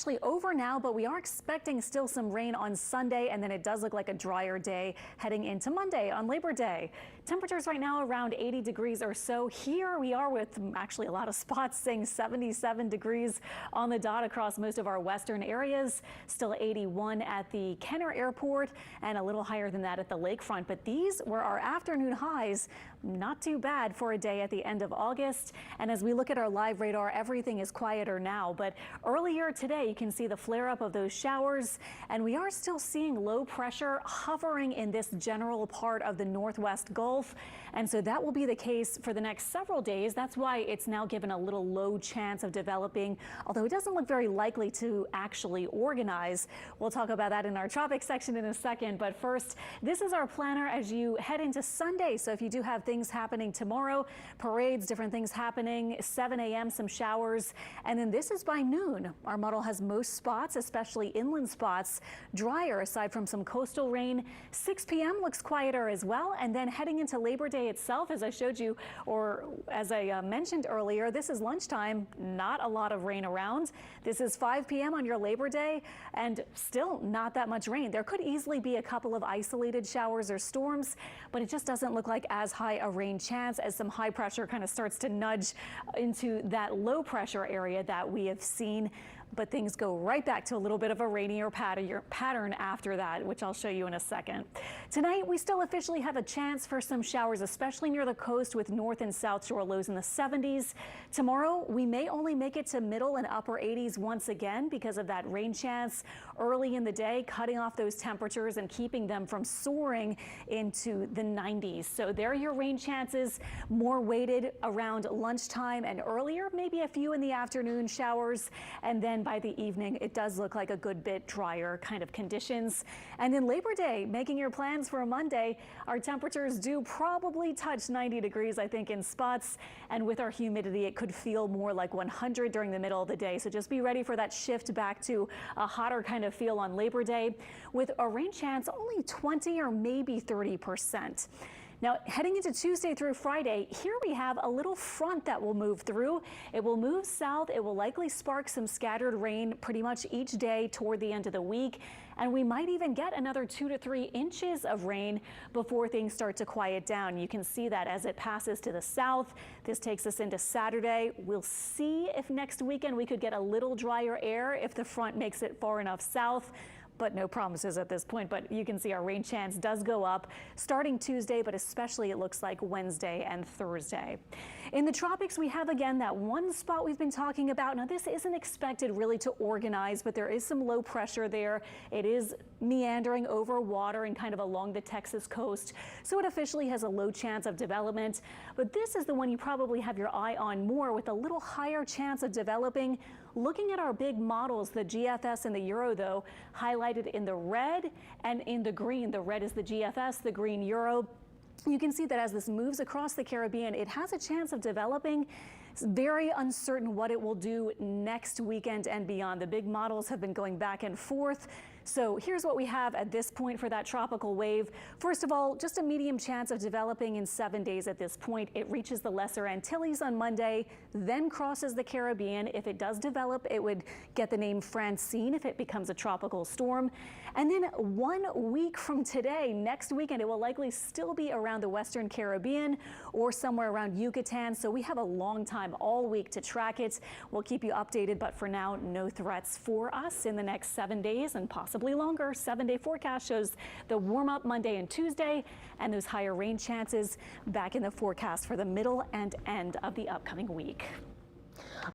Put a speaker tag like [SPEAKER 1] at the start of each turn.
[SPEAKER 1] Actually over now, but we are expecting still some rain on Sunday, and then it does look like a drier day heading into Monday on Labor Day. Temperatures right now around 80 degrees or so. Here we are with actually a lot of spots saying 77 degrees on the dot across most of our western areas. Still 81 at the Kenner Airport and a little higher than that at the lakefront. But these were our afternoon highs. Not too bad for a day at the end of August. And as we look at our live radar, everything is quieter now. But earlier today, you can see the flare up of those showers, and we are still seeing low pressure hovering in this general part of the northwest Gulf. And so that will be the case for the next several days. That's why it's now given a little low chance of developing, although it doesn't look very likely to actually organize. We'll talk about that in our tropics section in a second. But first, this is our planner as you head into Sunday. So if you do have things happening tomorrow, parades, different things happening, 7 a.m. some showers, and then this is by noon. Our model has most spots, especially inland spots, drier aside from some coastal rain. 6 p.m. looks quieter as well. And then heading into Labor Day itself, as I showed you, or as I mentioned earlier, this is lunchtime, not a lot of rain around. This is 5 p.m. on your Labor Day, and still not that much rain. There could easily be a couple of isolated showers or storms, but it just doesn't look like as high a rain chance as some high pressure kind of starts to nudge into that low pressure area that we have seen. But things go right back to a little bit of a rainier pattern after that, which I'll show you in a second. Tonight, we still officially have a chance for some showers, especially near the coast with north and south shore lows in the 70s. Tomorrow, we may only make it to middle and upper 80s once again because of that rain chance early in the day, cutting off those temperatures and keeping them from soaring into the 90s. So there are your rain chances, more weighted around lunchtime and earlier, maybe a few in the afternoon showers, and then by the evening, it does look like a good bit drier kind of conditions. And then Labor Day, making your plans for a Monday, our temperatures do probably touch 90 degrees, I think, in spots. And with our humidity, it could feel more like 100 during the middle of the day. So just be ready for that shift back to a hotter kind of feel on Labor Day, with a rain chance only 20 or maybe 30%. Now, heading into Tuesday through Friday, here we have a little front that will move through. It will move south. It will likely spark some scattered rain pretty much each day toward the end of the week. And we might even get another 2 to 3 inches of rain before things start to quiet down. You can see that as it passes to the south. This takes us into Saturday. We'll see if next weekend we could get a little drier air if the front makes it far enough south. But no promises at this point. But you can see our rain chance does go up starting Tuesday, but especially it looks like Wednesday and Thursday. In the tropics, we have again that one spot we've been talking about. Now, this isn't expected really to organize, but there is some low pressure there. It is meandering over water and kind of along the Texas coast, so it officially has a low chance of development. But this is the one you probably have your eye on more, with a little higher chance of developing. Looking at our big models, the GFS and the Euro, though, highlighted in the red and in the green. The red is the GFS, the green Euro. You can see that as this moves across the Caribbean, it has a chance of developing. It's very uncertain what it will do next weekend and beyond. The big models have been going back and forth. So here's what we have at this point for that tropical wave. First of all, just a medium chance of developing in 7 days at this point. It reaches the Lesser Antilles on Monday, then crosses the Caribbean. If it does develop, it would get the name Francine if it becomes a tropical storm. And then 1 week from today, next weekend, it will likely still be around the Western Caribbean or somewhere around Yucatan. So we have a long time all week to track it. We'll keep you updated, but for now, no threats for us in the next 7 days and possibly longer. 7-day forecast shows the warm up Monday and Tuesday and those higher rain chances back in the forecast for the middle and end of the upcoming week.